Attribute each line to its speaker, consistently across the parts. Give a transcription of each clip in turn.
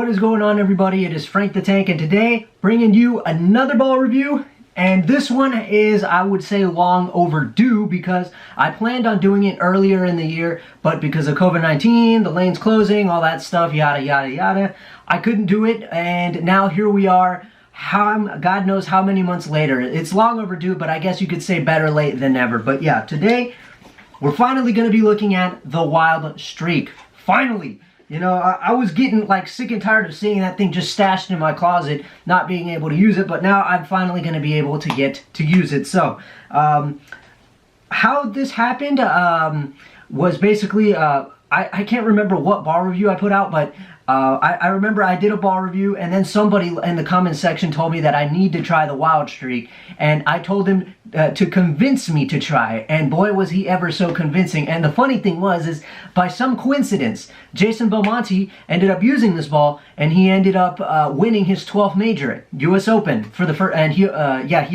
Speaker 1: What is going on, everybody? It is Frank the Tank, and today bringing you another ball review. And this one is, I would say, long overdue because I planned on doing it earlier in the year, but because of COVID-19, the lanes closing, all that stuff, yada yada yada, I couldn't do it. And now here we are. God knows how many months later. It's long overdue, but I guess you could say better late than never. But yeah, today we're finally going to be looking at the Wild Streak. Finally. You know, I was getting like sick and tired of seeing that thing just stashed in my closet, not being able to use it, but now I'm finally going to be able to get to use it. So, how this happened was basically, I can't remember what ball review I put out, but I remember I did a ball review, and then somebody in the comment section told me that I need to try the Wild Streak, and I told him to convince me to try, and boy was he ever so convincing. And the funny thing is by some coincidence, Jason Belmonte ended up using this ball, and he ended up winning his 12th major, U.S. Open, for the first, and he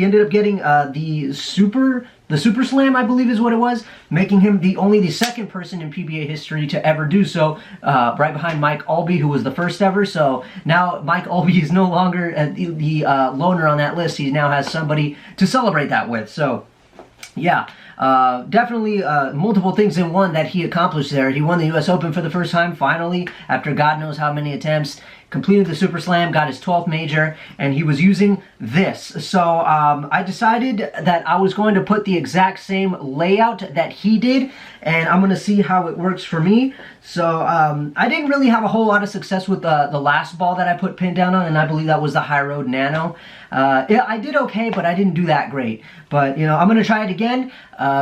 Speaker 1: ended up getting the Super Slam, I believe is what it was, making him only the second person in PBA history to ever do so, right behind Mike Albee, who was the first ever. So now Mike Albee is no longer the loner on that list. He now has somebody to celebrate that with. So, yeah. Definitely multiple things in one that he accomplished there. He won the U.S. Open for the first time, finally, after God knows how many attempts. Completed the Super Slam, got his 12th major, and he was using this. So I decided that I was going to put the exact same layout that he did, and I'm going to see how it works for me. So I didn't really have a whole lot of success with the last ball that I put pin down on, and I believe that was the High Road Nano. I did okay, but I didn't do that great. But, you know, I'm going to try it again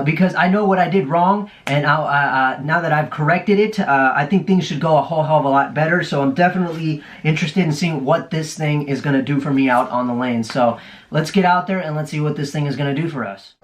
Speaker 1: because I know what I did wrong, and now that I've corrected it, I think things should go a whole hell of a lot better. So I'm definitely interested in seeing what this thing is going to do for me out on the lane. So let's get out there and let's see what this thing is going to do for us.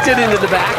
Speaker 2: It into the back.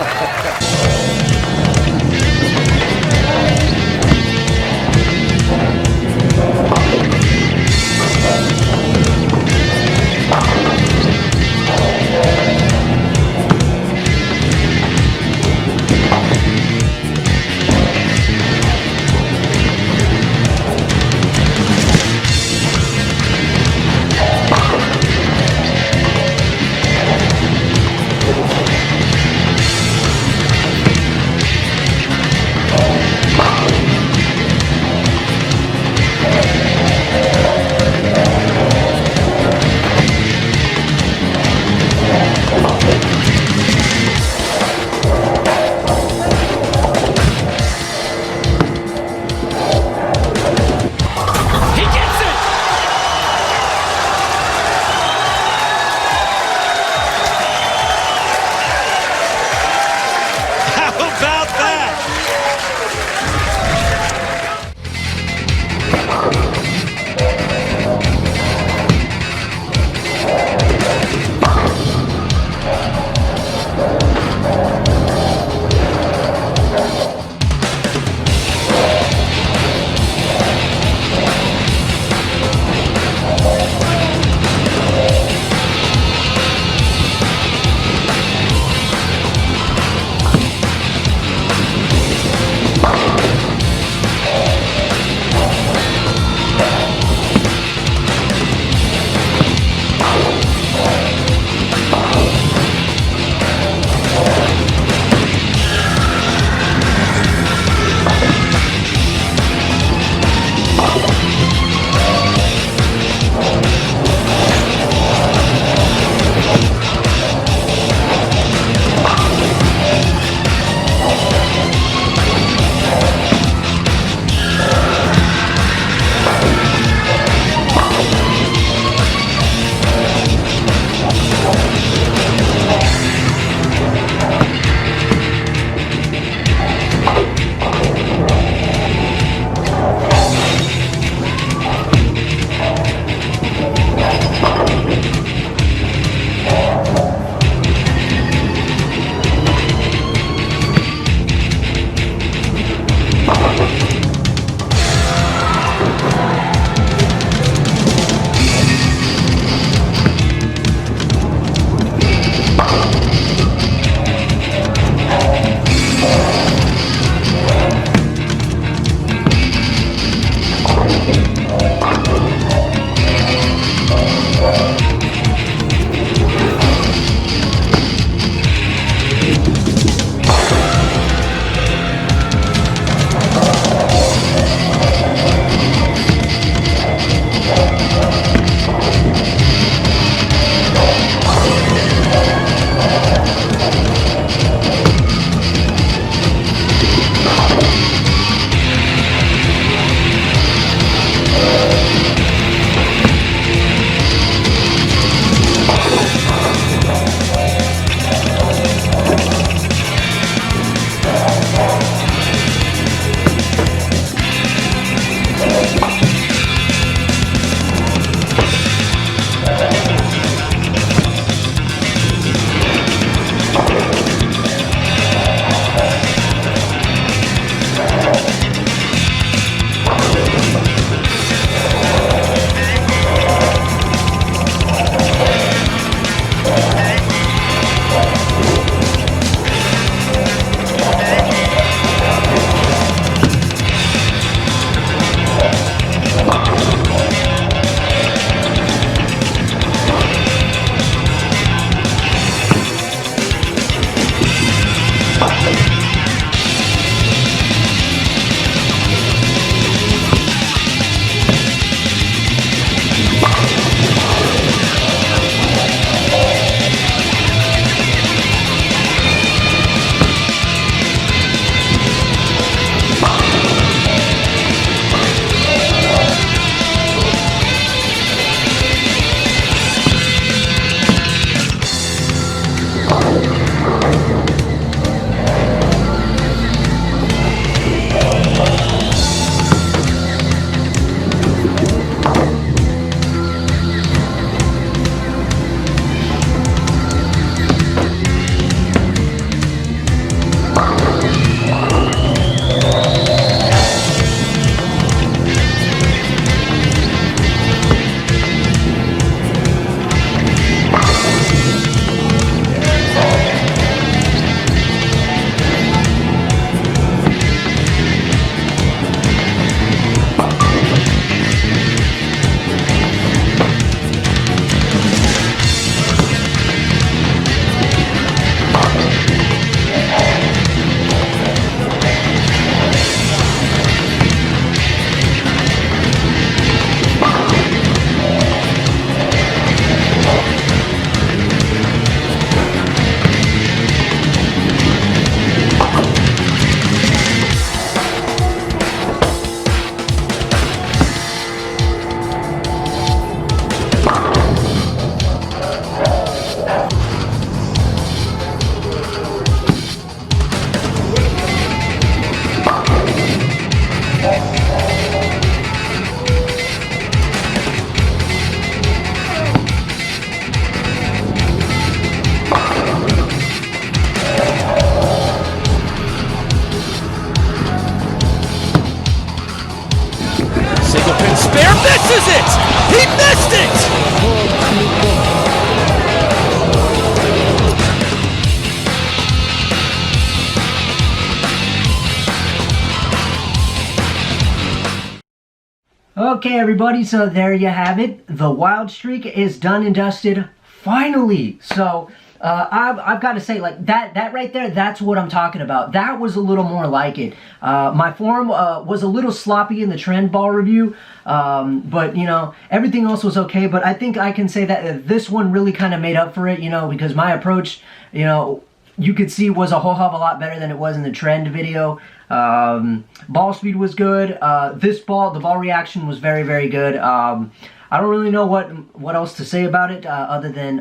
Speaker 1: Okay, everybody, so there you have it. The Wild Streak is done and dusted, finally. So, I've got to say, like, that right there, that's what I'm talking about. That was a little more like it. My form was a little sloppy in the trend ball review, but, you know, everything else was okay. But I think I can say that this one really kind of made up for it, you know, because my approach, you know, you could see was a whole hell of a lot better than it was in the trend video. Ball speed was good. The ball reaction was very, very good. I don't really know what else to say about it, other than,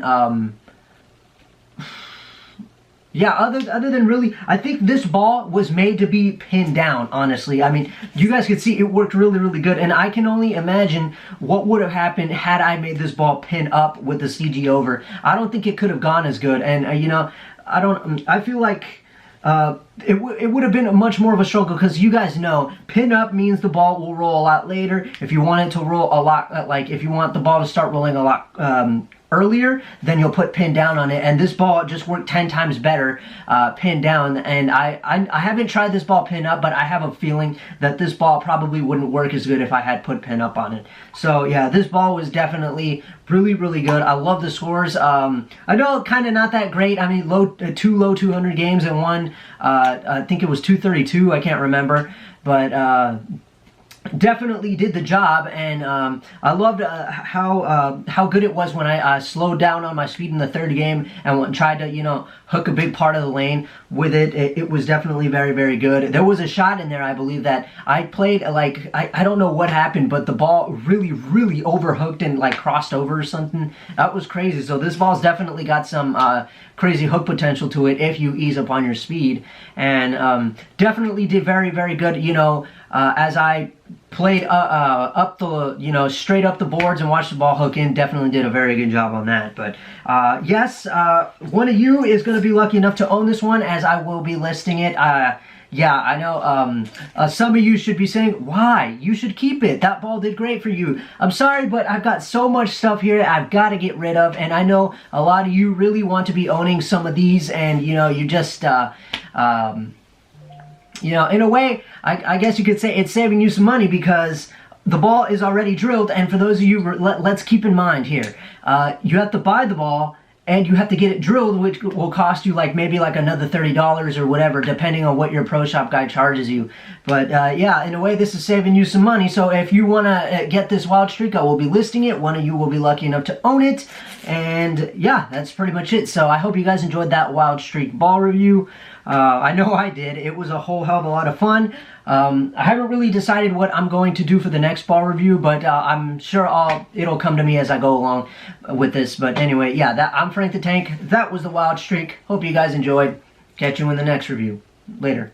Speaker 1: yeah, other than really, I think this ball was made to be pinned down, honestly. I mean, you guys could see it worked really, really good, and I can only imagine what would have happened had I made this ball pin up with the CG over. I don't think it could have gone as good, and, you know, I feel like it would have been much more of a struggle, because you guys know pin up means the ball will roll a lot later. If you want it to roll a lot, like if you want the ball to start rolling a lot earlier, then you'll put pin down on it, and this ball just worked 10 times better pin down. And I haven't tried this ball pin up, but I have a feeling that this ball probably wouldn't work as good if I had put pin up on it. So yeah, this ball was definitely really, really good. I love the scores. I know kind of not that great. I mean, two low 200 games and one, I think it was 232, I can't remember, but definitely did the job. And I loved how good it was when I slowed down on my speed in the third game and tried to, you know, hook a big part of the lane with it. It was definitely very, very good. There was a shot in there, I believe, that I played, like, I don't know what happened, but the ball really, really overhooked and, like, crossed over or something. That was crazy. So this ball's definitely got some crazy hook potential to it if you ease up on your speed. And definitely did very, very good, you know, as I played up the, you know, straight up the boards and watched the ball hook in. Definitely did a very good job on that. But yes, one of you is going to be lucky enough to own this one, as I will be listing it. Yeah, I know some of you should be saying, why? You should keep it. That ball did great for you. I'm sorry, but I've got so much stuff here I've got to get rid of, and I know a lot of you really want to be owning some of these, and, you know, you just, you know, in a way, I guess you could say it's saving you some money, because the ball is already drilled. And for those of you, let's keep in mind here, you have to buy the ball and you have to get it drilled, which will cost you like maybe like another $30 or whatever, depending on what your pro shop guy charges you. But yeah, in a way, this is saving you some money. So if you want to get this Wild Streak, I will be listing it. One of you will be lucky enough to own it. And yeah, that's pretty much it. So I hope you guys enjoyed that Wild Streak ball review. I know I did. It was a whole hell of a lot of fun. I haven't really decided what I'm going to do for the next ball review, but I'm sure it'll come to me as I go along with this. But anyway, yeah, I'm Frank the Tank. That was the Wild Streak. Hope you guys enjoyed. Catch you in the next review. Later.